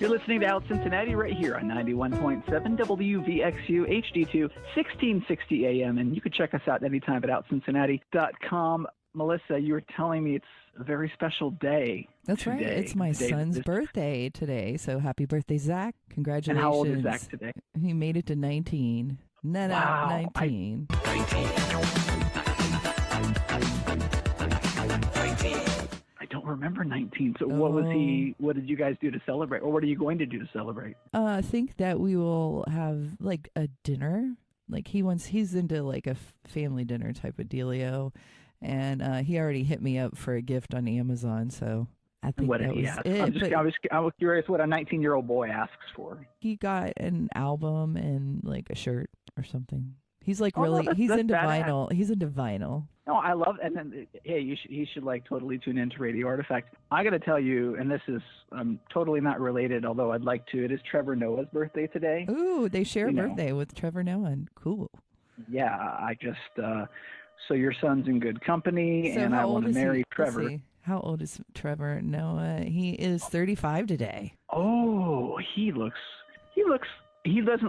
You're listening to Out Cincinnati right here on 91.7 WVXU HD2 1660 AM, and you can check us out anytime at OutCincinnati.com. Melissa, you were telling me it's a very special day. That's today. right. It's my son's birthday today, so happy birthday, Zach. Congratulations. And how old is Zach today? He made it to 19. Wow. 19. I don't remember 19. So what was he? What did you guys do to celebrate, or what are you going to do to celebrate? I think that we will have like a dinner. Like he's into like a family dinner type of dealio, and he already hit me up for a gift on Amazon. So I think that was it. I was curious what a 19-year-old boy asks for. He got an album and like a shirt or something. He's like he's into vinyl. He's into vinyl. No, I love, and then hey, he should like totally tune into Radio Artifact. I got to tell you, and this is totally not related, although I'd like to. It is Trevor Noah's birthday today. Ooh, they share a birthday with Trevor Noah. Cool. Yeah, I just so your son's in good company, and I want to marry Trevor. How old is Trevor Noah? He is 35 today. Oh, he doesn't.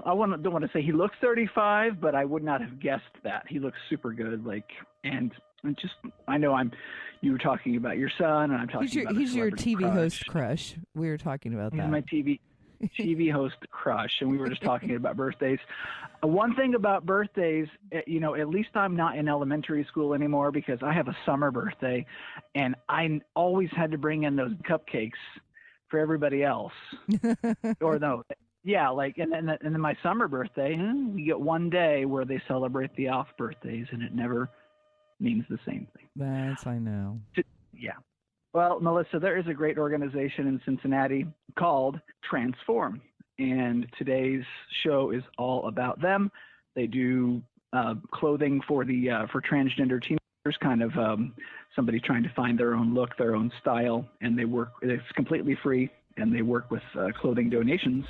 Don't want to say he looks 35, but I would not have guessed that. He looks super good. I know you were talking about your son, and I'm talking about he's your TV crush. host crush. We were talking about that. He's my TV host crush, and we were just talking about birthdays. One thing about birthdays, at least I'm not in elementary school anymore because I have a summer birthday, and I always had to bring in those cupcakes for everybody else. Or no. Yeah, and then my summer birthday, we get one day where they celebrate the off birthdays, and it never means the same thing. I know. Yeah. Well, Melissa, there is a great organization in Cincinnati called Transform, and today's show is all about them. They do clothing for transgender teenagers, kind of somebody trying to find their own look, their own style, and it's completely free. And they work with clothing donations.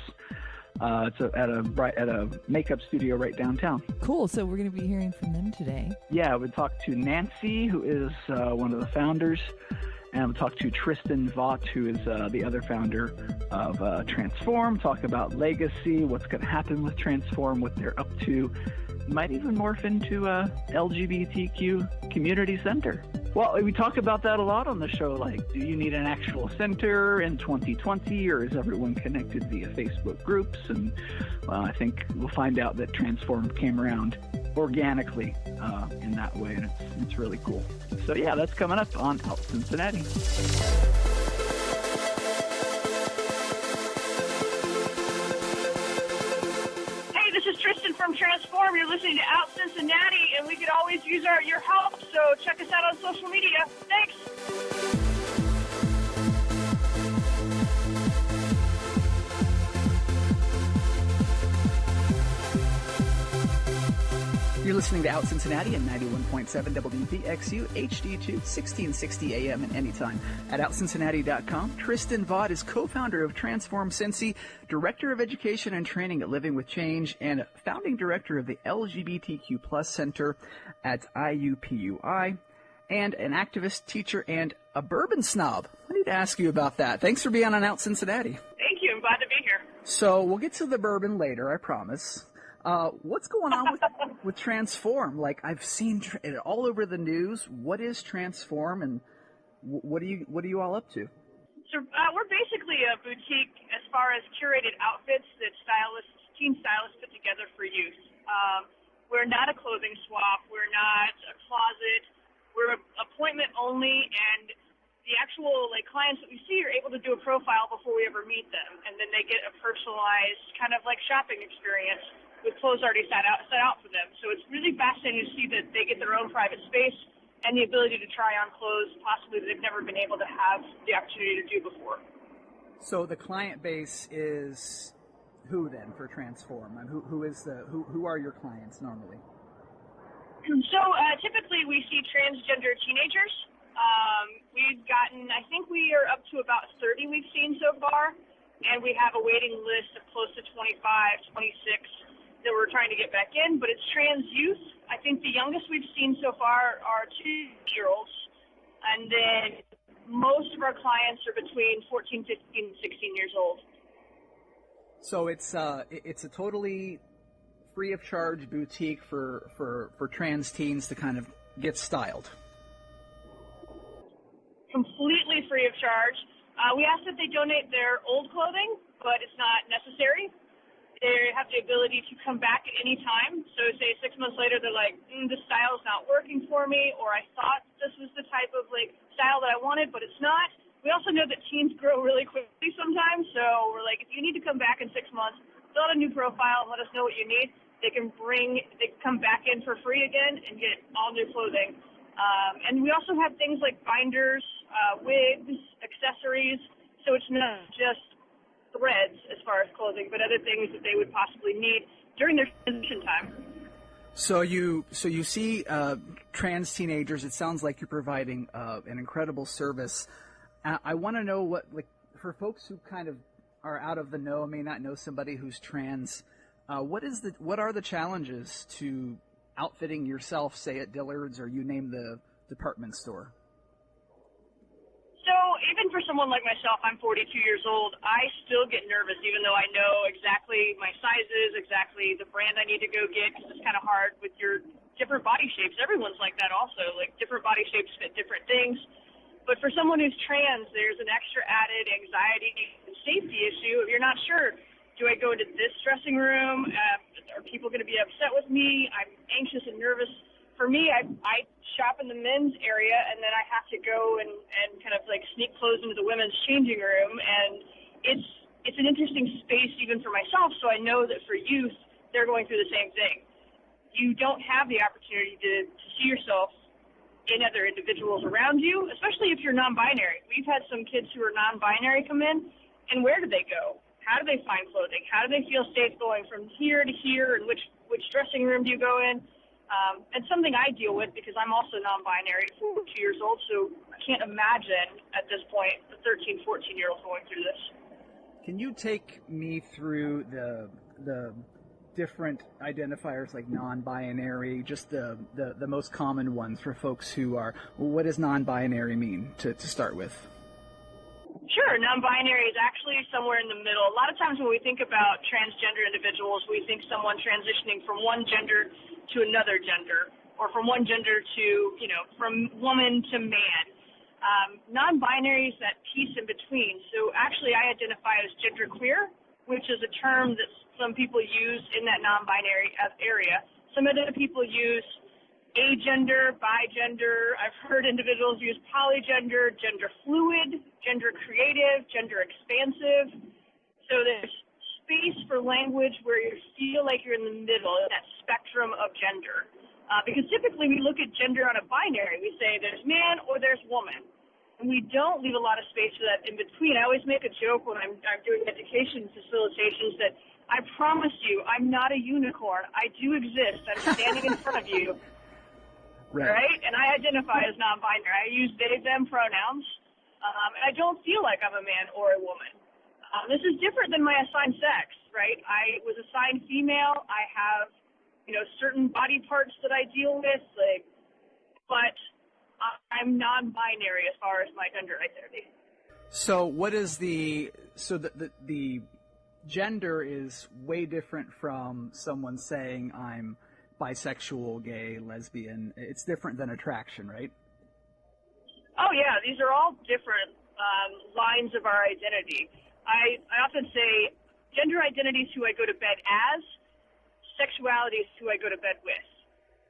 It's at a makeup studio right downtown. Cool. So we're going to be hearing from them today. Yeah, we talked to Nancy, who is one of the founders, and we talked to Tristan Vaught, who is the other founder of Transform. Talk about legacy, what's going to happen with Transform, what they're up to. Might even morph into a LGBTQ community center. Well, we talk about that a lot on the show, like, do you need an actual center in 2020, or is everyone connected via Facebook groups? And, well, I think we'll find out that Transform came around organically in that way, and it's really cool. So, yeah, that's coming up on Out Cincinnati. From Transform, you're listening to Out Cincinnati, and we could always use your help, so check us out on social media. Thanks. You're listening to Out Cincinnati at 91.7 WVXU HD2 1660 AM and anytime at OutCincinnati.com. Tristan Vaught is co-founder of Transform Cincy, director of education and training at Living with Change, and founding director of the LGBTQ Plus Center at IUPUI, and an activist, teacher, and a bourbon snob. I need to ask you about that. Thanks for being on Out Cincinnati. Thank you. I'm glad to be here. So we'll get to the bourbon later, I promise. What's going on with Transform? Like, I've seen it all over the news. What is Transform, and what are you all up to? So we're basically a boutique as far as curated outfits that teen stylists put together for youth. We're not a clothing swap. We're not a closet. We're appointment only, and the actual clients that we see are able to do a profile before we ever meet them, and then they get a personalized kind of shopping experience with clothes already set out for them. So it's really fascinating to see that they get their own private space and the ability to try on clothes possibly that they've never been able to have the opportunity to do before. So the client base is who then for Transform? And who are your clients normally? So typically we see transgender teenagers. I think we are up to about 30 we've seen so far, and we have a waiting list of close to 25, 26 that we're trying to get back in, but it's trans youth. I think the youngest we've seen so far are 2-year-olds, and then most of our clients are between 14, 15, and 16 years old. So it's a totally free of charge boutique for trans teens to kind of get styled. Completely free of charge. We ask that they donate their old clothing, but it's not necessary. They have the ability to come back at any time. So say 6 months later, they're like, this style is not working for me, or I thought this was the type of style that I wanted, but it's not. We also know that teens grow really quickly sometimes, so we're like, if you need to come back in 6 months, fill out a new profile and let us know what you need. They can come back in for free again and get all new clothing. And we also have things like binders, wigs, accessories, so it's not just threads as far as clothing, but other things that they would possibly need during their transition time. So you see trans teenagers. It sounds like you're providing an incredible service. I want to know for folks who kind of are out of the know, may not know somebody who's trans. What are the challenges to outfitting yourself, say at Dillard's or you name the department store? So even for someone like myself, I'm 42 years old, I still get nervous even though I know exactly my sizes, exactly the brand I need to go get, because it's kind of hard with your different body shapes. Everyone's like that also. Different body shapes fit different things. But for someone who's trans, there's an extra added anxiety and safety issue. If you're not sure, do I go into this dressing room? Are people going to be upset with me? I'm anxious and nervous. For me, I shop in the men's area, and then I have to go and kind of sneak clothes into the women's changing room, and it's an interesting space even for myself, so I know that for youth, they're going through the same thing. You don't have the opportunity to see yourself in other individuals around you, especially if you're non-binary. We've had some kids who are non-binary come in, and where do they go? How do they find clothing? How do they feel safe going from here to here, and which dressing room do you go in? And something I deal with because I'm also non-binary, 42 years old, so I can't imagine at this point a 13, 14-year-old going through this. Can you take me through the different identifiers like non-binary, just the most common ones for folks who are, what does non-binary mean to start with? Sure. Non-binary is actually somewhere in the middle. A lot of times when we think about transgender individuals, we think someone transitioning from one gender to another gender, or from one gender to, from woman to man. Non-binary is that piece in between. So actually I identify as genderqueer, which is a term that some people use in that non-binary area. Some other people use agender, bigender. I've heard individuals use polygender, gender fluid, gender creative, gender expansive. So there's space for language where you feel like you're in the middle of that spectrum of gender. Because typically we look at gender on a binary. We say there's man or there's woman. And we don't leave a lot of space for that in between. I always make a joke when I'm doing education facilitations that I promise you I'm not a unicorn. I do exist. I'm standing in front of you. Right? And I identify as non-binary. I use they, them pronouns. And I don't feel like I'm a man or a woman. This is different than my assigned sex, right? I was assigned female. I have, certain body parts that I deal with, but I'm non-binary as far as my gender identity. So what is the gender is way different from someone saying I'm bisexual, gay, lesbian. It's different than attraction, right? Oh, yeah. These are all different lines of our identity. I often say gender identity is who I go to bed as, sexuality is who I go to bed with.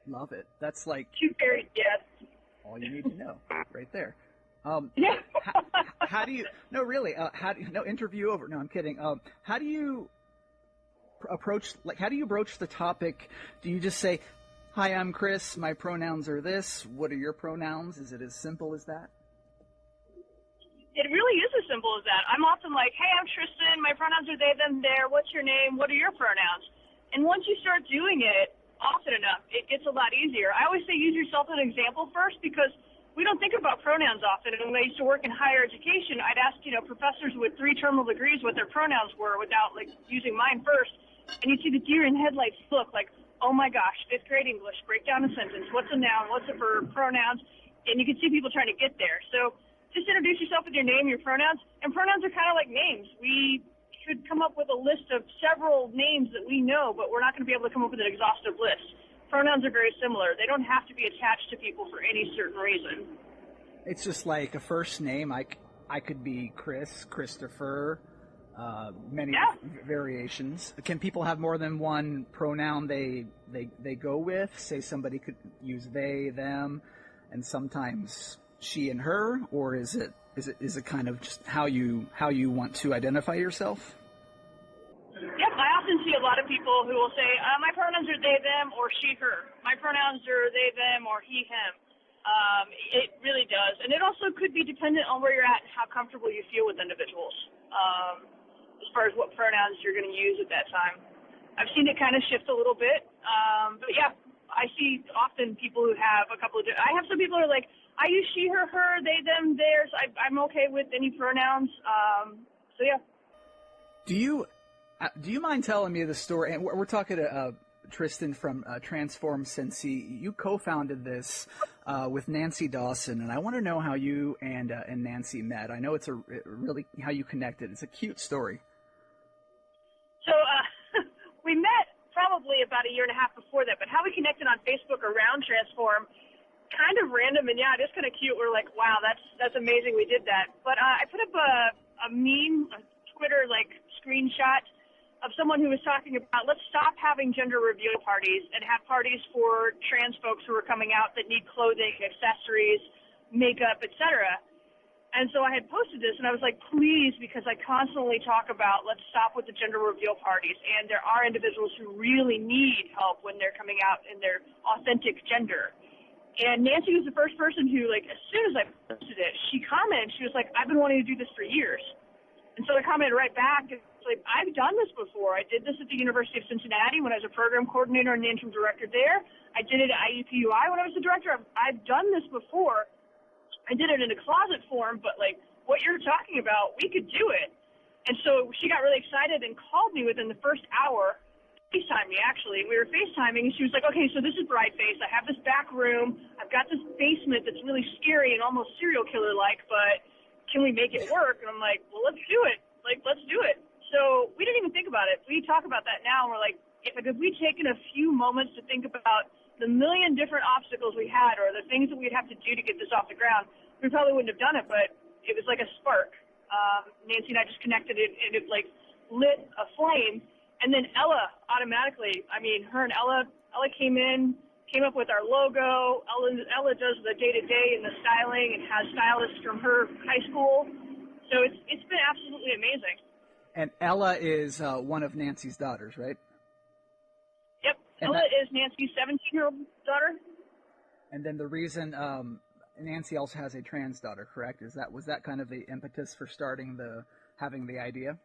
Love it. That's like two very, yeah. All you need to know right there. Yeah. How do you, no, really, no interview over. No, I'm kidding. How do you broach the topic? Do you just say, hi, I'm Chris, my pronouns are this, what are your pronouns? Is it as simple as that? It really is as simple as that. I'm often like, hey, I'm Tristan, my pronouns are they, them, their, what's your name, what are your pronouns? And once you start doing it often enough, it gets a lot easier. I always say use yourself as an example first, because we don't think about pronouns often. And when I used to work in higher education, I'd ask, professors with 3 terminal degrees what their pronouns were without, using mine first. And you'd see the deer in headlights look like, oh, my gosh, 5th grade English, break down a sentence. What's a noun? What's a verb? Pronouns. And you can see people trying to get there. So just introduce yourself with your name, your pronouns. And pronouns are kind of like names. We could come up with a list of several names that we know, but we're not going to be able to come up with an exhaustive list. Pronouns are very similar. They don't have to be attached to people for any certain reason. It's just like a first name. I could be Chris, Christopher, many variations. Can people have more than one pronoun they go with? Say somebody could use they, them, and sometimes she and her, or is it kind of just how you want to identify yourself? Yep, I often see a lot of people who will say, my pronouns are they, them, or she, her. My pronouns are they, them, or he, him. It really does. And it also could be dependent on where you're at and how comfortable you feel with individuals, as far as what pronouns you're going to use at that time. I've seen it kind of shift a little bit. But yeah, I see often people who have a couple of I have some people who are like, I use she, her, her, they, them, theirs. I'm okay with any pronouns. So yeah. Do you mind telling me the story? And we're talking to Tristan from Transform Cincy. You co-founded this with Nancy Dawson, and I want to know how you and Nancy met. I know it's really how you connected. It's a cute story. So we met probably about a year and a half before that, but how we connected on Facebook around Transform, kind of random, and yeah, it is kind of cute. We're like, wow, that's amazing we did that. But I put up a meme, a Twitter screenshot of someone who was talking about, let's stop having gender reveal parties and have parties for trans folks who are coming out that need clothing, accessories, makeup, etc. And so I had posted this, and I was like, please, because I constantly talk about let's stop with the gender reveal parties, and there are individuals who really need help when they're coming out in their authentic gender. And Nancy was the first person who, as soon as I posted it, she commented, she was like, I've been wanting to do this for years. And so I commented right back, I've done this before. I did this at the University of Cincinnati when I was a program coordinator and interim director there. I did it at IUPUI when I was the director. I've done this before. I did it in a closet form, but what you're talking about, we could do it. And so she got really excited and called me within the first hour, FaceTimed me actually. We were FaceTiming, and she was like, okay, so this is Bride Face. I have this back room. I've got this basement that's really scary and almost serial killer-like, but can we make it work? And I'm like, well, let's do it. Let's do it. So we didn't even think about it. We talk about that now, and we're like, if we'd taken a few moments to think about the million different obstacles we had or the things that we'd have to do to get this off the ground, we probably wouldn't have done it, but it was like a spark. Nancy and I just connected it, and it lit a flame. And then Ella automatically, her and Ella came up with our logo. Ella does the day-to-day and the styling and has stylists from her high school. So it's been absolutely amazing. And Ella is one of Nancy's daughters, right? Yep. Ella is Nancy's 17-year-old daughter. And then the reason Nancy also has a trans daughter, correct? Was that kind of the impetus for having the idea?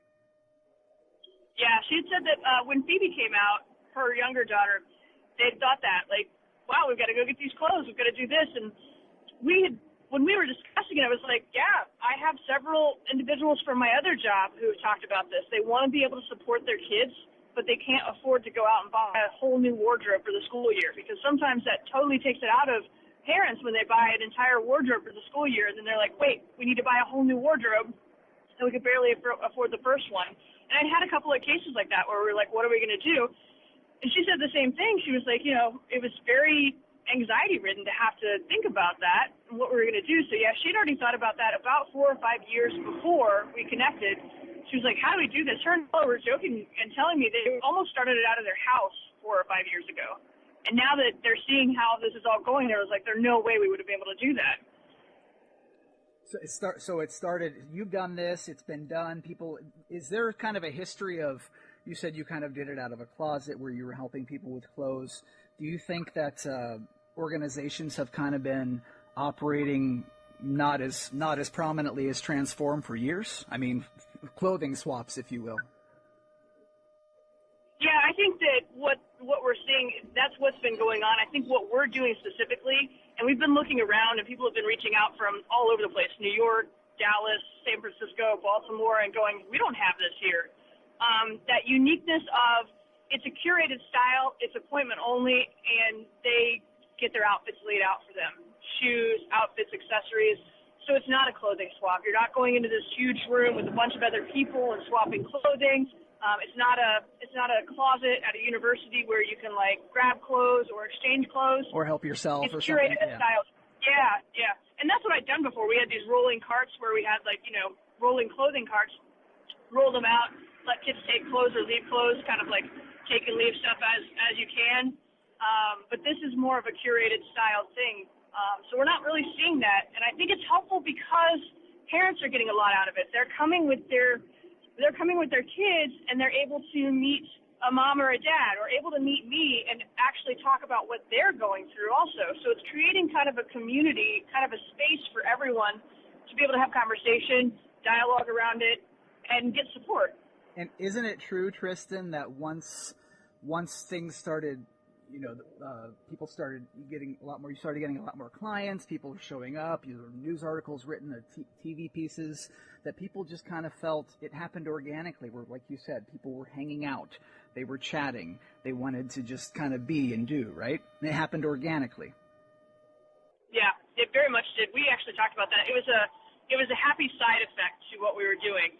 Yeah, she had said that when Phoebe came out, her younger daughter, they thought that, wow, we've got to go get these clothes, we've got to do this. And when we were discussing it, I was like, yeah, I have several individuals from my other job who have talked about this. They want to be able to support their kids, but they can't afford to go out and buy a whole new wardrobe for the school year, because sometimes that totally takes it out of parents when they buy an entire wardrobe for the school year, and then they're like, wait, we need to buy a whole new wardrobe, and we could barely afford the first one. And I had a couple of cases like that where we were like, what are we going to do? And she said the same thing. She was like, it was very anxiety-ridden to have to think about that and what we were going to do. So, yeah, she'd already thought about that about 4 or 5 years before we connected. She was like, how do we do this? Her and Ella were joking and telling me they almost started it out of their house 4 or 5 years ago. And now that they're seeing how this is all going, there's no way we would have been able to do that. So it started, you've done this, it's been done. Is there kind of a history of, you said you kind of did it out of a closet where you were helping people with clothes. Do you think that organizations have kind of been operating not as prominently as Transform for years? Clothing swaps, if you will. Yeah, I think that what we're seeing, that's what's been going on. I think what we're doing specifically, and we've been looking around, and people have been reaching out from all over the place, New York, Dallas, San Francisco, Baltimore, and going, we don't have this here. That uniqueness of it's a curated style, it's appointment only, and they get their outfits laid out for them. Shoes, outfits, accessories. So it's not a clothing swap. You're not going into this huge room with a bunch of other people and swapping clothing. It's not a closet at a university where you can like grab clothes or exchange clothes or help yourself it's or curated something. style. Yeah. And that's what I'd done before. We had these rolling carts where we had like, rolling clothing carts, roll them out, let kids take clothes or leave clothes, kind of like take and leave stuff as you can. But this is more of a curated style thing. So we're not really seeing that. And I think it's helpful because parents are getting a lot out of it. They're coming with their kids and they're able to meet a mom or a dad or able to meet me and actually talk about what they're going through also. So it's creating kind of a community, kind of a space for everyone to be able to have conversation, dialogue around it, and get support. And isn't it true, Tristan, that once things started, people started getting a lot more, you started getting a lot more clients, people were showing up, news articles written, TV pieces, that people just kind of felt it happened organically, where, like you said, people were hanging out, they were chatting, they wanted to just kind of be and do, right? And it happened organically. Yeah, it very much did. We actually talked about that. It was a happy side effect to what we were doing.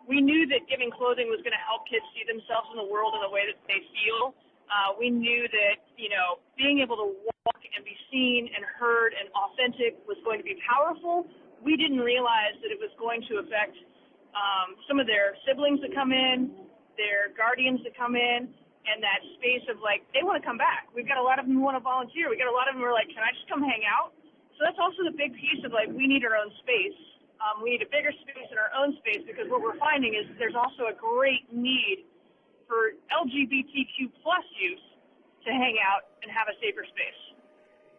We knew that giving clothing was going to help kids see themselves in the world in the way that they feel. We knew that, being able to walk and be seen and heard and authentic was going to be powerful. We didn't realize that it was going to affect some of their siblings that come in, their guardians that come in, and that space of, like, they want to come back. We've got a lot of them who want to volunteer. We got a lot of them who are like, can I just come hang out? So that's also the big piece of, like, we need our own space. We need a bigger space in our own space because what we're finding is there's also a great need for LGBTQ plus youth to hang out and have a safer space.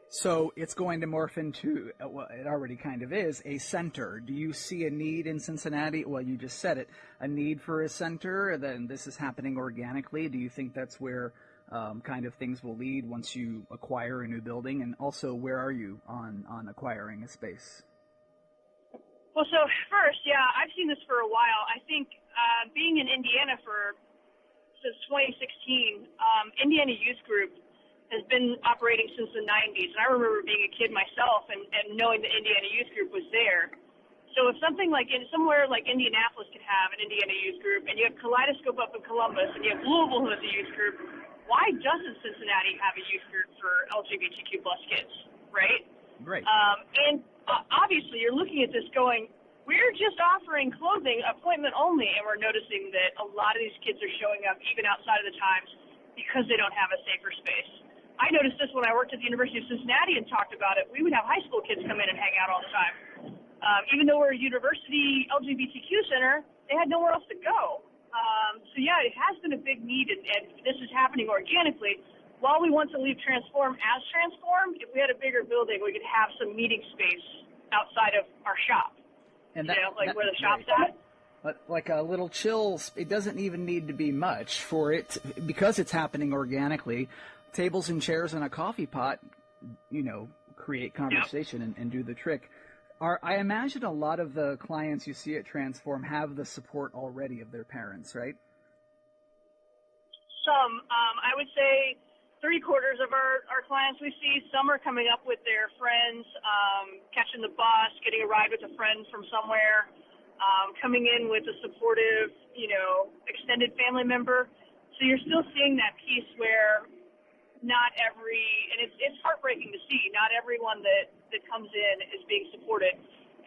So it's going to morph into, well, it already kind of is, a center. Do you see a need in Cincinnati? Well, you just said it, a need for a center, then this is happening organically. Do you think that's where kind of things will lead once you acquire a new building? And also, where are you on acquiring a space? Well, so first, I've seen this for a while. I think being in Indiana since 2016, Indiana Youth Group has been operating since the 90s. And I remember being a kid myself and knowing the Indiana Youth Group was there. So if something like somewhere like Indianapolis could have an Indiana Youth Group, and you have Kaleidoscope up in Columbus, and you have Louisville who has a youth group, why doesn't Cincinnati have a youth group for LGBTQ plus kids, right? Right. And obviously you're looking at this going, we're just offering clothing appointment only, and we're noticing that a lot of these kids are showing up even outside of the times because they don't have a safer space. I noticed this when I worked at the University of Cincinnati and talked about it. We would have high school kids come in and hang out all the time. Even though we're a university LGBTQ center, they had nowhere else to go. It has been a big need, and this is happening organically. While we want to leave Transform as Transform, if we had a bigger building, we could have some meeting space outside of our shop. And where the shop's at. But like a little chill, it doesn't even need to be much for it, because it's happening organically. Tables and chairs and a coffee pot, create conversation and do the trick. I imagine a lot of the clients you see at Transform have the support already of their parents, right? Some. I would say 3/4 of our clients we see. Some are coming up with their friends, catching the bus, getting a ride with a friend from somewhere, coming in with a supportive, extended family member. So you're still seeing that piece where and it's heartbreaking to see, not everyone that comes in is being supported.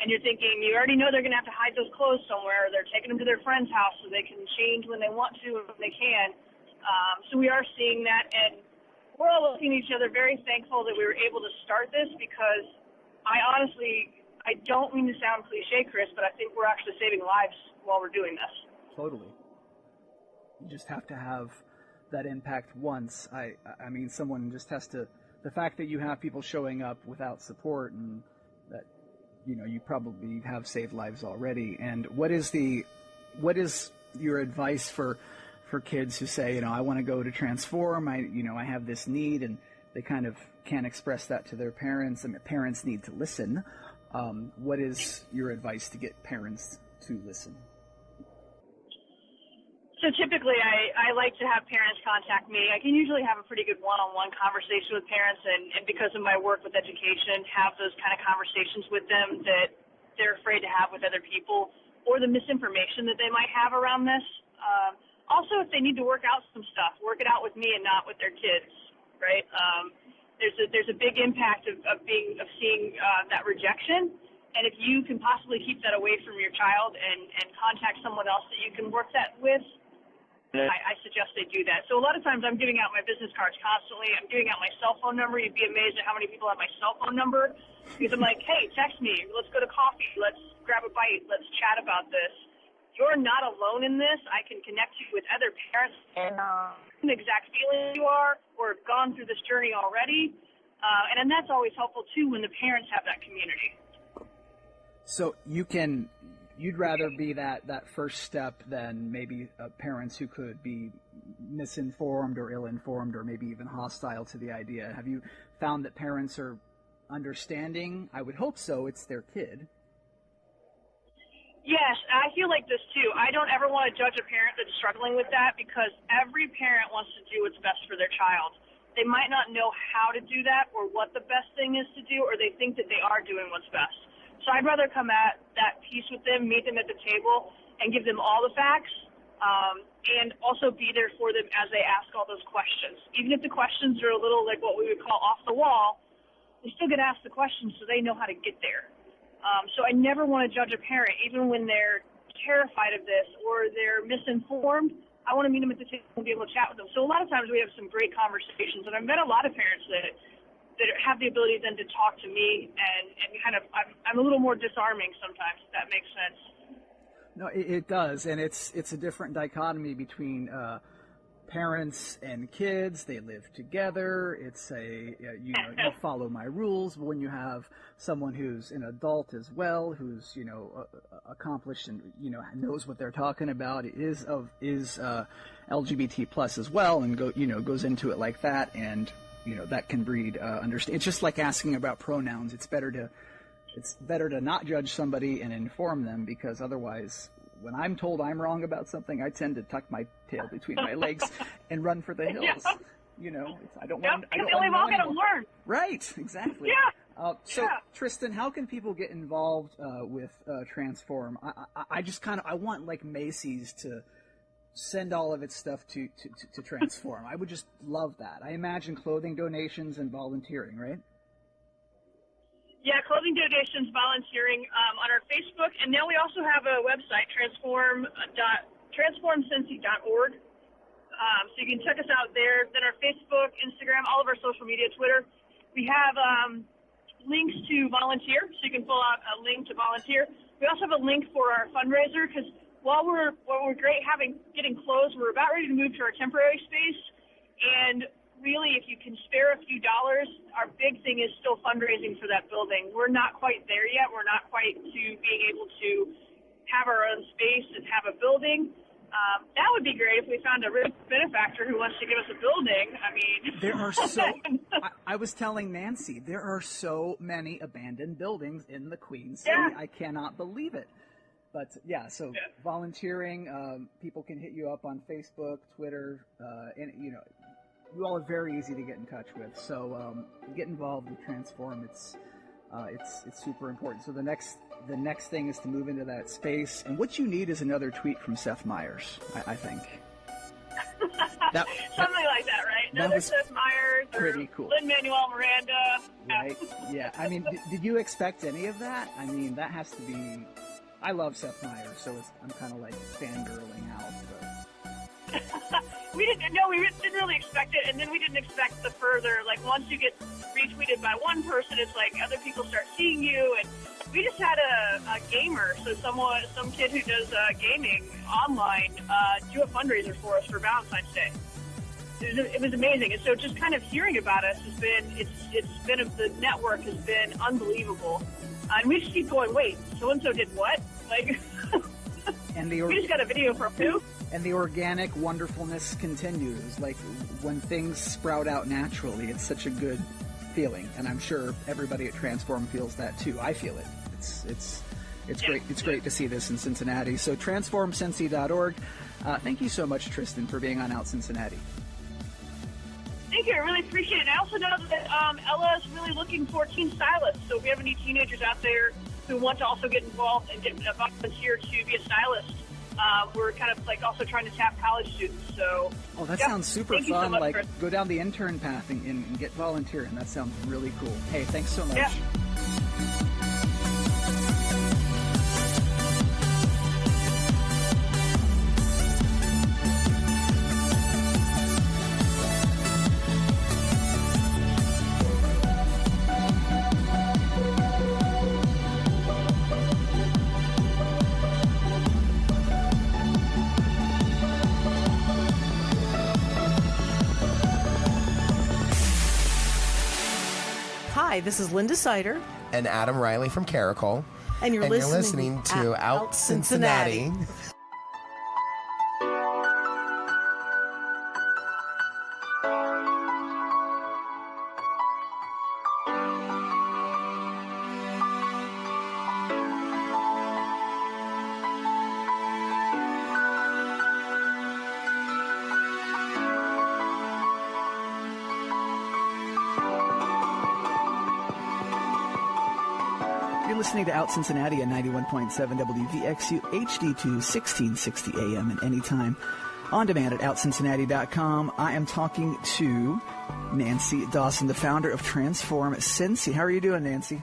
And you're thinking, you already know they're going to have to hide those clothes somewhere. They're taking them to their friend's house so they can change when they want to and when they can. So we are seeing that, and we're all looking at each other very thankful that we were able to start this, because I don't mean to sound cliche, Chris, but I think we're actually saving lives while we're doing this. Totally. You just have to have that impact once. I mean, someone just has to, the fact that you have people showing up without support, and that, you probably have saved lives already. And what is your advice for kids who say, I want to go to Transform, I have this need, and they kind of can't express that to their parents, and parents need to listen. What is your advice to get parents to listen? So typically, I like to have parents contact me. I can usually have a pretty good one-on-one conversation with parents, and because of my work with education, have those kind of conversations with them that they're afraid to have with other people, or the misinformation that they might have around this. Also, if they need to work out some stuff, work it out with me and not with their kids, right? There's a big impact of seeing that rejection. And if you can possibly keep that away from your child and contact someone else that you can work that with, I suggest they do that. So a lot of times I'm giving out my business cards constantly. I'm giving out my cell phone number. You'd be amazed at how many people have my cell phone number, because I'm like, hey, text me. Let's go to coffee. Let's grab a bite. Let's chat about this. You're not alone in this. I can connect you with other parents and the exact feeling you are, or have gone through this journey already. And then that's always helpful, too, when the parents have that community. So you'd rather be that first step than maybe parents who could be misinformed or ill-informed or maybe even hostile to the idea. Have you found that parents are understanding? I would hope so. It's their kid. Yes, I feel like this too. I don't ever want to judge a parent that's struggling with that, because every parent wants to do what's best for their child. They might not know how to do that or what the best thing is to do, or they think that they are doing what's best. So I'd rather come at that piece with them, meet them at the table, and give them all the facts, and also be there for them as they ask all those questions. Even if the questions are a little like what we would call off the wall, they still get asked the questions so they know how to get there. So I never want to judge a parent, even when they're terrified of this or they're misinformed. I want to meet them at the table and be able to chat with them. So a lot of times we have some great conversations, and I've met a lot of parents that have the ability then to talk to me, and kind of, I'm a little more disarming sometimes, if that makes sense. No, it does, and it's a different dichotomy between parents and kids. They live together. It's you follow my rules. But when you have someone who's an adult as well, who's accomplished and knows what they're talking about, is LGBT plus as well, and goes into it like that, and that can breed understand. It's just like asking about pronouns. It's better to not judge somebody and inform them, because otherwise, when I'm told I'm wrong about something, I tend to tuck my tail between my legs and run for the hills. Yeah. I don't want. We've all got to learn. Right. Exactly. Yeah. Tristan, how can people get involved with Transform? I want like Macy's to send all of its stuff to Transform. I would just love that. I imagine clothing donations and volunteering, right? Yeah, clothing donations, volunteering on our Facebook, and now we also have a website, transformcincy.org. So you can check us out there. Then our Facebook, Instagram, all of our social media, Twitter. We have links to volunteer, so you can pull out a link to volunteer. We also have a link for our fundraiser, because while we're great getting closed, we're about ready to move to our temporary space, and really, if you can spare a few dollars, our big thing is still fundraising for that building. We're not quite there yet. We're not quite to being able to have our own space and have a building. That would be great if we found a rich benefactor who wants to give us a building. I mean, there are so. I was telling Nancy, there are so many abandoned buildings in the Queen City. Yeah. I cannot believe it. But volunteering, people can hit you up on Facebook, Twitter, and you all are very easy to get in touch with. So get involved with Transform. It's super important. So the next thing is to move into that space. And what you need is another tweet from Seth Meyers, I think. Something like that, right? Another Seth Meyers or pretty cool. Lin-Manuel Miranda. Right? Yeah. I mean, did you expect any of that? I mean, that has to be. I love Seth Meyers, so I'm kind of like fangirling out. But. We didn't really expect it, and then we didn't expect the further. Like, once you get retweeted by one person, it's like other people start seeing you, and we just had a gamer, so some kid who does gaming online, do a fundraiser for us for Valentine's Day. It was amazing, and so just kind of hearing about us has been the network has been unbelievable, and we just keep going. Wait, so and so did what? Like, and we just got a video from who? And the organic wonderfulness continues. Like, when things sprout out naturally, it's such a good feeling. And I'm sure everybody at Transform feels that too. I feel it. It's great. It's great to see this in Cincinnati. So transformcincy.org. Thank you so much, Tristan, for being on Out Cincinnati. Thank you. I really appreciate it. I also know that Ella is really looking for teen stylists. So if we have any teenagers out there who want to also get involved and get volunteer to be a stylist, we're kind of like also trying to tap college students. So that sounds super fun. So like go down the intern path and get volunteering. That sounds really cool. Hey, thanks so much. Yeah. Hi, this is Linda Sider. And Adam Riley from Caracol. And you're listening to Out Cincinnati. Listening to Out Cincinnati at 91.7 WVXU HD2 1660 AM and anytime on demand at OutCincinnati.com. I am talking to Nancy Dawson, the founder of Transform Cincy. How are you doing, Nancy?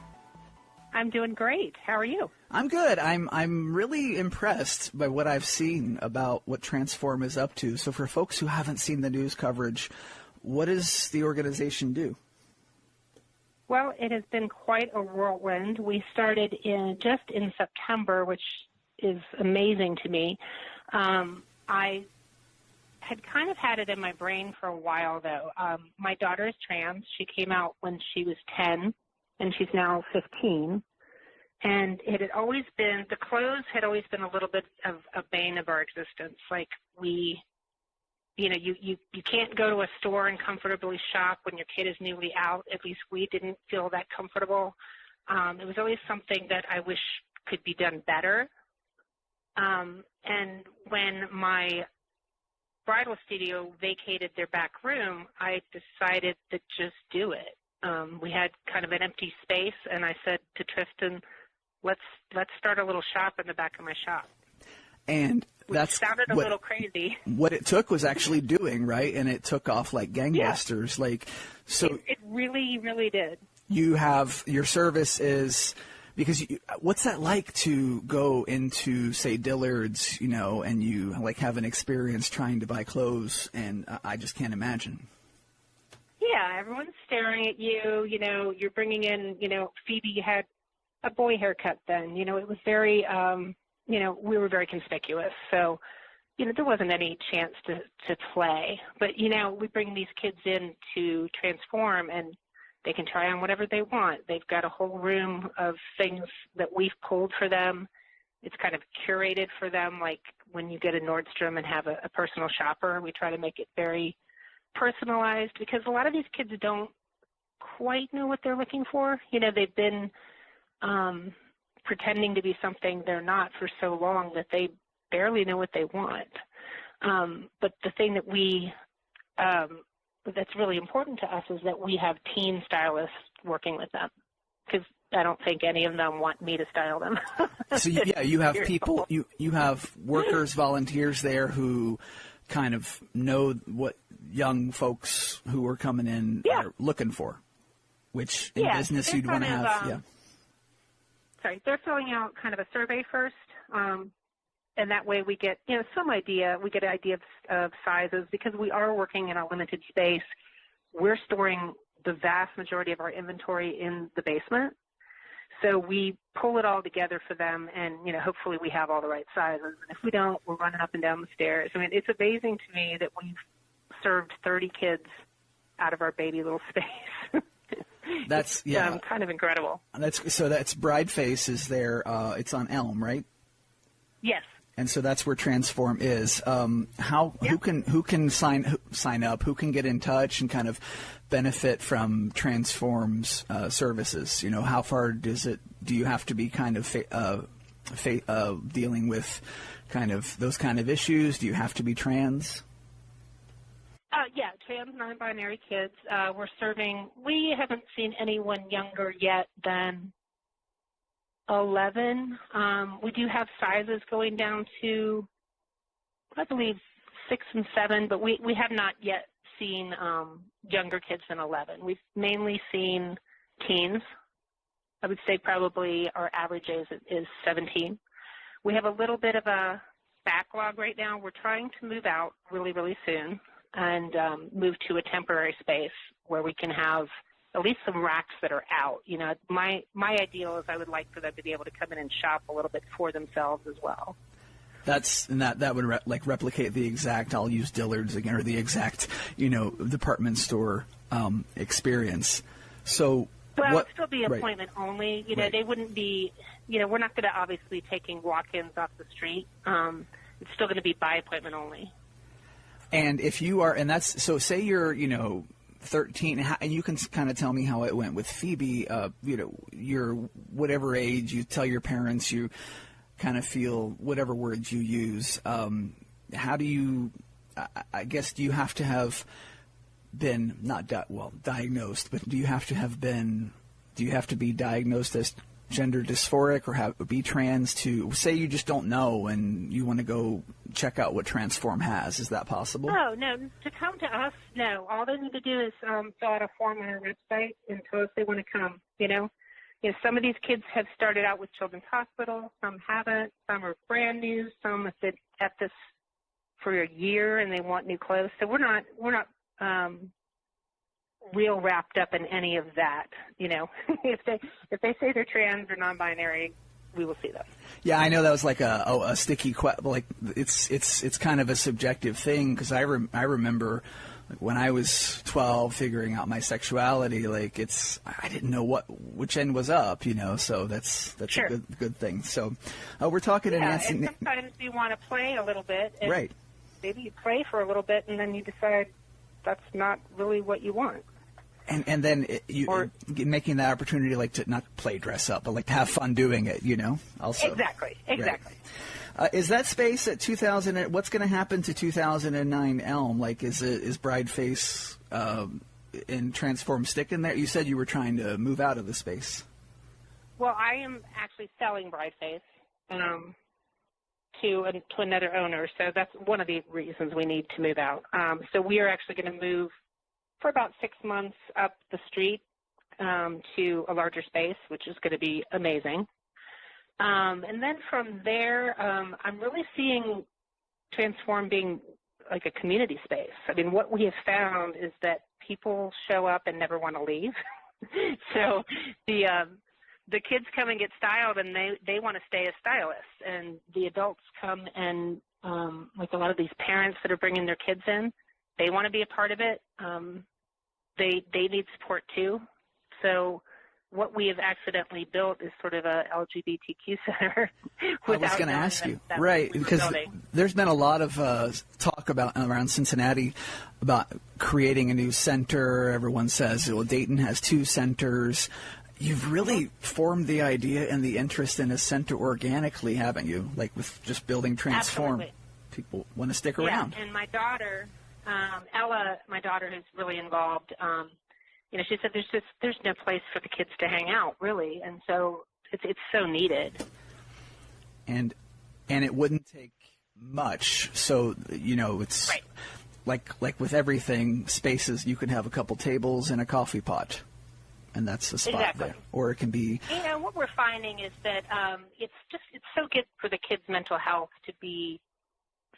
I'm doing great. How are you? I'm good. I'm really impressed by what I've seen about what Transform is up to. So for folks who haven't seen the news coverage, what does the organization do? Well, it has been quite a whirlwind. We started just in September, which is amazing to me. I had kind of had it in my brain for a while, though. My daughter is trans. She came out when she was 10, and she's now 15. And it had always been, the clothes had always been a little bit of a bane of our existence. Like you can't go to a store and comfortably shop when your kid is newly out. At least we didn't feel that comfortable. It was always something that I wish could be done better. And when my bridal studio vacated their back room, I decided to just do it. We had kind of an empty space, and I said to Tristan, let's start a little shop in the back of my shop. And that's sounded a little crazy. What it took was actually doing, right? And it took off like gangbusters. Yeah. Like, so it really, really did. You have your service is because what's that like to go into, say, Dillard's, and you like have an experience trying to buy clothes, and I just can't imagine. Yeah, everyone's staring at you. You're bringing in. Phoebe had a boy haircut then. It was very. We were very conspicuous. So, there wasn't any chance to play. But, we bring these kids in to Transform, and they can try on whatever they want. They've got a whole room of things that we've pulled for them. It's kind of curated for them, like when you get a Nordstrom and have a personal shopper. We try to make it very personalized because a lot of these kids don't quite know what they're looking for. They've been pretending to be something they're not for so long that they barely know what they want. But the thing that that's really important to us is that we have teen stylists working with them because I don't think any of them want me to style them. So you have people, you have workers, volunteers there who kind of know what young folks who are coming in are looking for, which in business you'd want to have. They're filling out kind of a survey first, and that way we get some idea. We get an idea of sizes because we are working in a limited space. We're storing the vast majority of our inventory in the basement, so we pull it all together for them, and hopefully we have all the right sizes. And if we don't, we're running up and down the stairs. I mean, it's amazing to me that we've served 30 kids out of our baby little space. That's kind of incredible. That's Bride Face is there. It's on Elm, right? Yes. And so that's where Transform is. Who can sign up? Who can get in touch and kind of benefit from Transform's services? How far do you have to be kind of dealing with kind of those kind of issues? Do you have to be trans? Yeah, trans non-binary kids. We haven't seen anyone younger yet than 11. We do have sizes going down to, I believe, 6 and 7, but we have not yet seen younger kids than 11. We've mainly seen teens. I would say probably our average age is 17. We have a little bit of a backlog right now. We're trying to move out really, really soon and move to a temporary space where we can have at least some racks that are out. You know, my ideal is I would like for them to be able to come in and shop a little bit for themselves as well. That would replicate the exact, I'll use Dillard's again, or the exact, department store experience. So well, it would still be appointment only. They wouldn't be, we're not going to obviously be taking walk-ins off the street. It's still going to be by appointment only. And if you are, and that's, so say you're, 13, and you can kind of tell me how it went with Phoebe, you're whatever age, you tell your parents, you kind of feel whatever words you use. How do you, I guess, do you have to have been diagnosed, but do you have to be diagnosed as gender dysphoric or be trans to say you just don't know and you want to go check out what Transform has? Is that possible? Oh, no. To come to us, no. All they need to do is fill out a form on our website and tell us they want to come, some of these kids have started out with Children's Hospital, some haven't, some are brand new, some have been at this for a year and they want new clothes. So we're not real wrapped up in any of that. If they say they're trans or non-binary, we will see them. Yeah, I know that was like a sticky question. Like it's kind of a subjective thing because I remember when I was 12 figuring out my sexuality. Like I didn't know which end was up. So that's sure. a good thing. So we're talking to Nancy. And sometimes you want to play a little bit. And right. Maybe you play for a little bit and then you decide that's not really what you want. And then making that opportunity, like to not play dress up, but like to have fun doing it, also. Exactly. Right. Is that space at 2000? What's going to happen to 2009 Elm? Like, is Brideface and Transform sticking there? You said you were trying to move out of the space. Well, I am actually selling Brideface to another owner, so that's one of the reasons we need to move out. So we are actually going to move for about 6 months up the street to a larger space, which is going to be amazing. And then from there, I'm really seeing Transform being like a community space. I mean, what we have found is that people show up and never want to leave. So the kids come and get styled, and they want to stay as stylists. And the adults come and, like a lot of these parents that are bringing their kids in, they want to be a part of it. They need support too. So what we have accidentally built is sort of a LGBTQ center. I was going to ask you, right, because there's been a lot of talk around Cincinnati about creating a new center. Everyone says, well, Dayton has 2 centers. You've really formed the idea and the interest in a center organically, haven't you? Like with just building Transform. Absolutely. People want to stick around. Yeah, and my daughter, Ella, my daughter, who's really involved, she said there's no place for the kids to hang out, really, and so it's so needed. And it wouldn't take much, so it's right. like with everything, spaces. You can have a couple tables and a coffee pot, and that's the spot exactly. there. Or it can be. What we're finding is that it's so good for the kids' mental health to be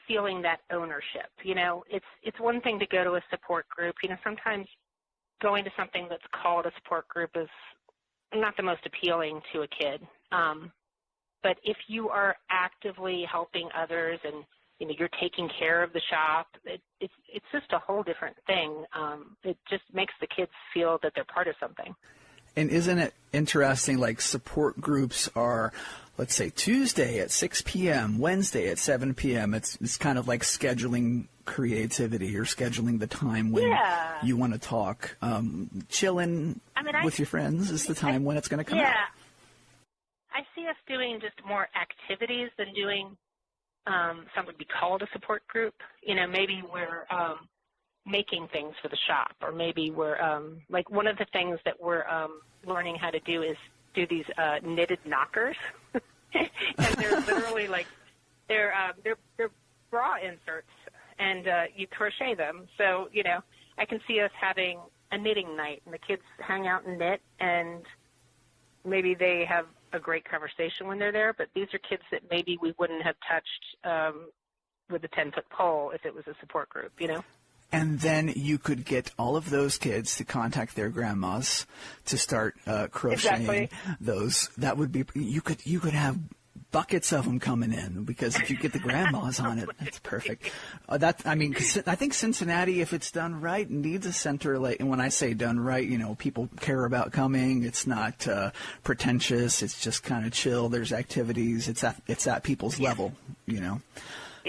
feeling that ownership. It's one thing to go to a support group. Sometimes going to something that's called a support group is not the most appealing to a kid. But if you are actively helping others and you're taking care of the shop, it's just a whole different thing. It just makes the kids feel that they're part of something. And isn't it interesting, like support groups are, let's say, Tuesday at 6 p.m., Wednesday at 7 p.m. It's kind of like scheduling creativity or scheduling the time when you want to talk. Chilling with your friends is the time when it's going to come out. I see us doing just more activities than doing something would be called a support group. Maybe we're making things for the shop, or maybe we're like one of the things that we're learning how to do is do these knitted knockers, and they're literally like they're bra inserts, and you crochet them. So I can see us having a knitting night, and the kids hang out and knit, and maybe they have a great conversation when they're there, but these are kids that maybe we wouldn't have touched with a 10-foot pole if it was a support group, And then you could get all of those kids to contact their grandmas to start crocheting those. That would be you could have buckets of them coming in, because if you get the grandmas on it, that's perfect. I think Cincinnati, if it's done right, needs a center like. And when I say done right, people care about coming. It's not pretentious. It's just kind of chill. There's activities. It's at people's level, Yeah,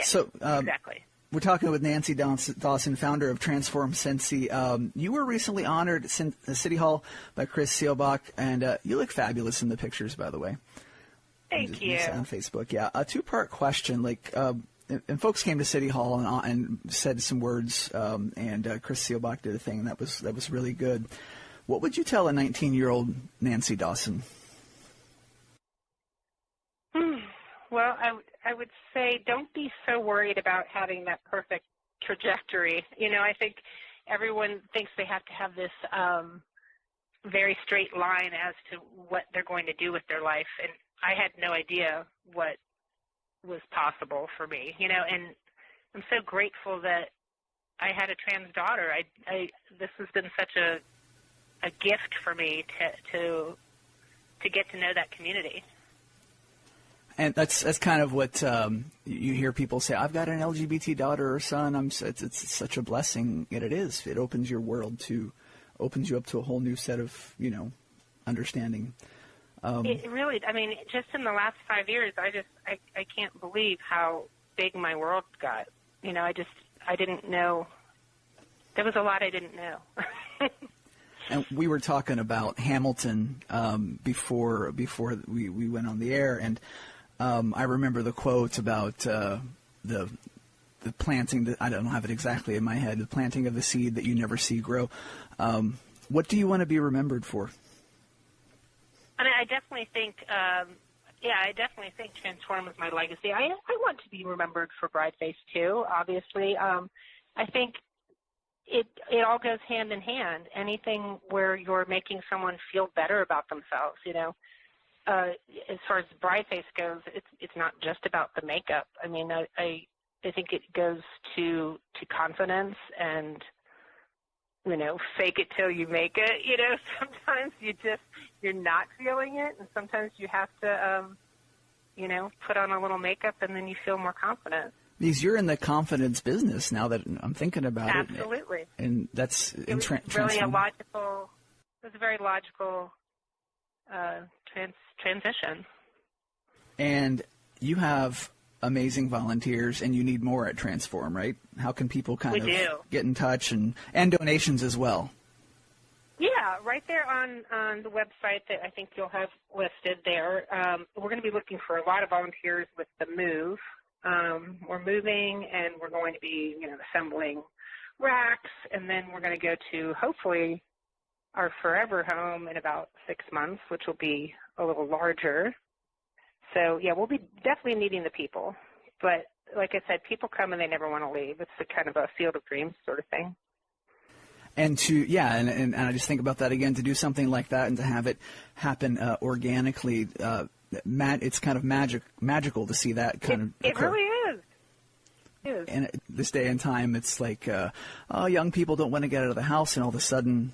So exactly. We're talking with Nancy Dawson, founder of Transform Cincy. You were recently honored at City Hall by Chris Seelbach, and you look fabulous in the pictures, by the way. Thank you. On Facebook, yeah. A two-part question, and folks came to City Hall and said some words, and Chris Seelbach did a thing, and that was really good. What would you tell a 19-year-old Nancy Dawson? Well, I would say don't be so worried about having that perfect trajectory. I think everyone thinks they have to have this very straight line as to what they're going to do with their life, and I had no idea what was possible for me, and I'm so grateful that I had a trans daughter. This has been such a gift for me to get to know that community. And that's kind of what you hear people say. I've got an LGBT daughter or son. It's such a blessing, and it is. It opens your world opens you up to a whole new set of understanding. It really, just in the last 5 years, I can't believe how big my world got. I didn't know. There was a lot I didn't know. And we were talking about Hamilton before we went on the air, and I remember the quote about the planting. I don't have it exactly in my head. The planting of the seed that you never see grow. What do you want to be remembered for? I definitely think, Transform is my legacy. I want to be remembered for Brideface too. Obviously, I think it all goes hand in hand. Anything where you're making someone feel better about themselves, as far as Brideface goes, it's not just about the makeup. I think it goes to confidence and fake it till you make it. Sometimes you're not feeling it, and sometimes you have to, put on a little makeup, and then you feel more confident. Because you're in the confidence business now that I'm thinking about it. Absolutely. And that's it was really a very logical transition. And you have amazing volunteers, and you need more at Transform, right? How can people get in touch and donations as well? Yeah, right there on the website that I think you'll have listed there. We're going to be looking for a lot of volunteers with the move. We're moving, and we're going to be, assembling racks, and then we're going to go to, hopefully, our forever home in about 6 months, which will be a little larger. So, yeah, we'll be definitely needing the people. But like I said, people come and they never want to leave. It's a kind of a field of dreams sort of thing. And and I just think about that again, to do something like that and to have it happen organically. It's kind of magical to see that kind of occur. It really is. It is. And at this day and time, it's like, young people don't want to get out of the house, and all of a sudden,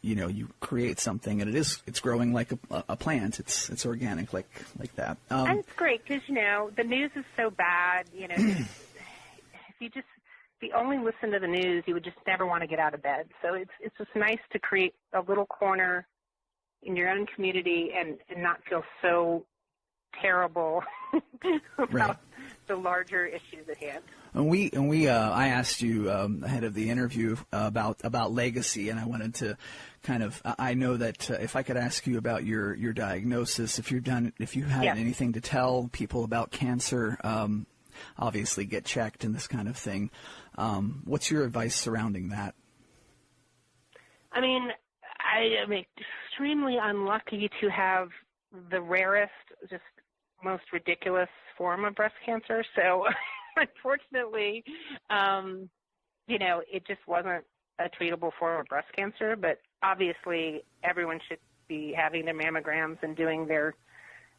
you create something, and it's growing like a plant. It's organic like that. And it's great because, the news is so bad. If you only listen to the news, you would just never want to get out of bed. So it's just nice to create a little corner in your own community and not feel so terrible about the larger issues at hand. I asked you ahead of the interview about legacy, and I wanted to kind of. I know that if I could ask you about your diagnosis, if you had anything to tell people about cancer, obviously get checked and this kind of thing. What's your advice surrounding that? I mean, I am extremely unlucky to have the rarest, just most ridiculous form of breast cancer. So unfortunately, it just wasn't a treatable form of breast cancer, but obviously everyone should be having their mammograms and doing their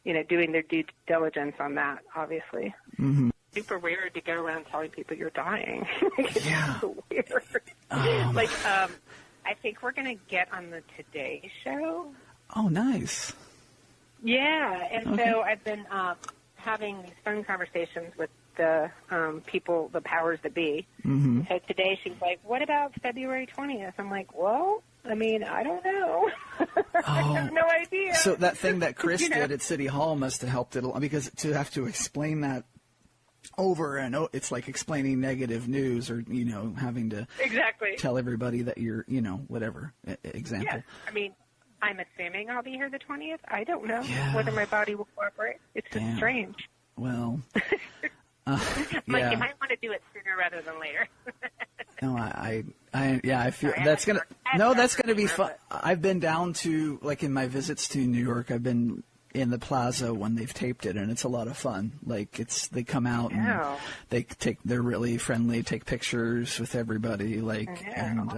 due diligence on that, obviously. Mm-hmm. Super weird to go around telling people you're dying. Yeah. So weird. I think we're going to get on the Today Show. Oh, nice. Yeah, and so I've been having these phone conversations with the people, the powers that be. Mm-hmm. So today she's like, what about February 20th? I'm like, well, I mean, I don't know. I have no idea. So that thing that Chris did at City Hall must have helped it a lot, because to have to explain that over and over, it's like explaining negative news, or having to tell everybody that you're whatever example. Yeah, I mean, I'm assuming I'll be here the 20th. I don't know whether my body will cooperate. It's just strange. Well, like, you might want to do it sooner rather than later. No, I feel that's gonna be fun. I've been down to, like, in my visits to New York, I've been in the plaza when they've taped it, and it's a lot of fun. Like, they come out and they're really friendly, take pictures with everybody, like, and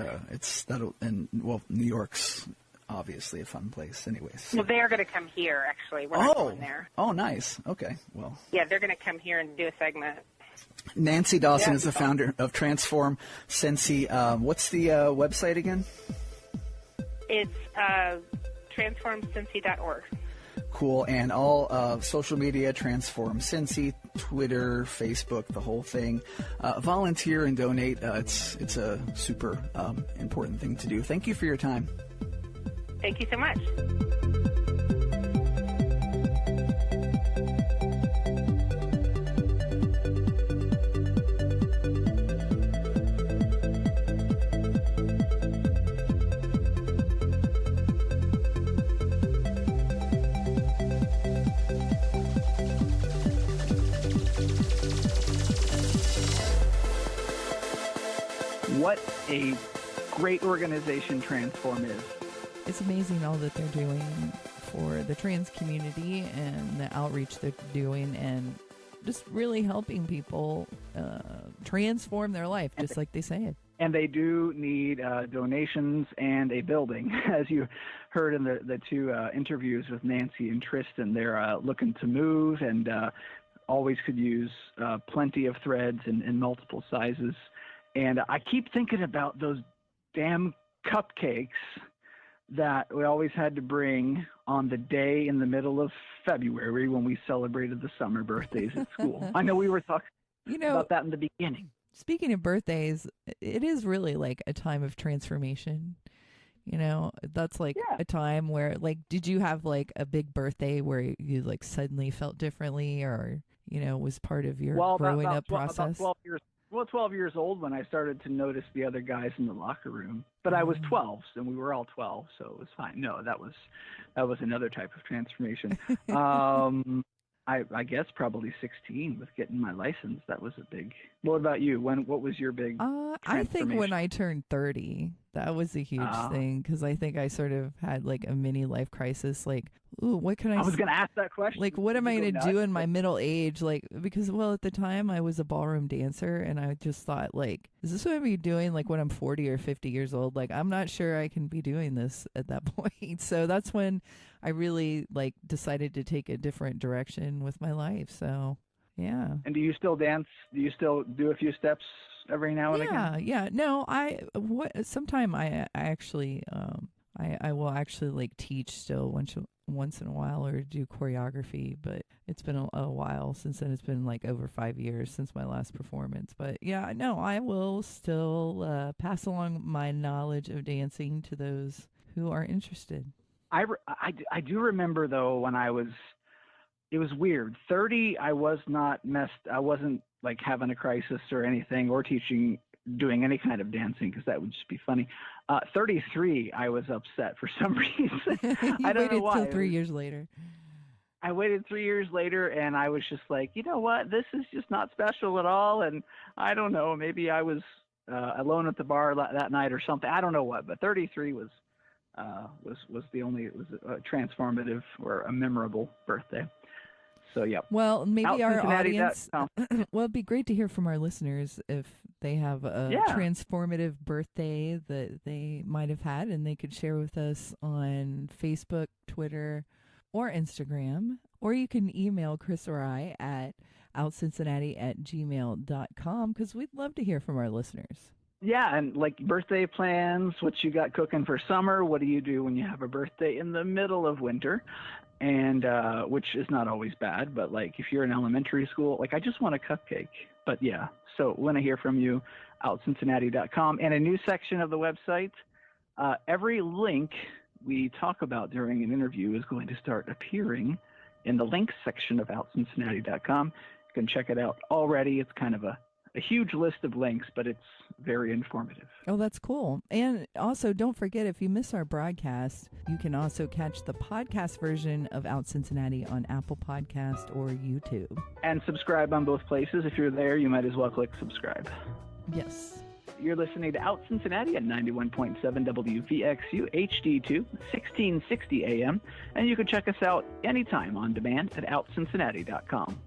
New York's obviously a fun place anyways. Well, they're going to come here, actually. We're not going there. Oh, nice. Okay, well. Yeah, they're going to come here and do a segment. Nancy Dawson is the founder of Transform Cincy. What's the website again? It's transformcincy.org. Cool. And all social media, Transform Cincy, Twitter, Facebook, the whole thing. Volunteer and donate. It's a super important thing to do. Thank you for your time. Thank you so much. What a great organization Transform is. It's amazing all that they're doing for the trans community and the outreach they're doing, and just really helping people transform their life, just like they say it. And they do need donations and a building. As you heard in the two interviews with Nancy and Tristan, they're looking to move and always could use plenty of threads in multiple sizes. And I keep thinking about those damn cupcakes that we always had to bring on the day in the middle of February when we celebrated the summer birthdays at school. I know we were talking about that in the beginning. Speaking of birthdays, it is really like a time of transformation. That's like a time where, like, did you have like a big birthday where you like suddenly felt differently, or, was part of your growing up process? 12 years old when I started to notice the other guys in the locker room. But I was 12, and we were all 12, so it was fine. No, that was another type of transformation. I guess probably 16 with getting my license. That was a big. What about you? What was your big I think when I turned 30, that was a huge thing, because I think I sort of had like a mini life crisis. Like, ooh, what can I was going to ask that question. Like, what am I going to do in my middle age? Like, because, well, at the time I was a ballroom dancer, and I just thought, like, is this what I'm doing like when I'm 40 or 50 years old? Like, I'm not sure I can be doing this at that point. So that's when I really like decided to take a different direction with my life. So, yeah. And do you still dance? Do you still do a few steps every now and again? Yeah. No, sometime I actually, I will actually like teach still once in a while, or do choreography, but it's been a while since then. It's been like over 5 years since my last performance. But yeah, no, I will still pass along my knowledge of dancing to those who are interested. I do remember, though, when I was it was weird. 30, I wasn't like having a crisis or anything, or doing any kind of dancing, because that would just be funny. 33, I was upset for some reason. I don't know why. Till 3 years later. I waited 3 years later, and I was just like, you know what? This is just not special at all. And I don't know, maybe I was alone at the bar that night or something. I don't know what, but 33 was the only, it was a transformative or a memorable birthday. So, yeah. Well, maybe our audience, well, it'd be great to hear from our listeners if they have a transformative birthday that they might have had, and they could share with us on Facebook, Twitter, or Instagram. Or you can email Chris or I at outcincinnati@gmail.com, because we'd love to hear from our listeners. Yeah, and like birthday plans, what you got cooking for summer, what do you do when you have a birthday in the middle of winter? And which is not always bad, but like if you're in elementary school, like I just want a cupcake. But yeah, so when I hear from you, outcincinnati.com, and a new section of the website. Every link we talk about during an interview is going to start appearing in the links section of outcincinnati.com. You can check it out already. It's kind of a huge list of links, but it's very informative. Oh, that's cool. And also, don't forget, if you miss our broadcast, you can also catch the podcast version of Out Cincinnati on Apple Podcast or YouTube. And subscribe on both places. If you're there, you might as well click subscribe. Yes. You're listening to Out Cincinnati at 91.7 WVXU HD2, 1660 AM. And you can check us out anytime on demand at outcincinnati.com.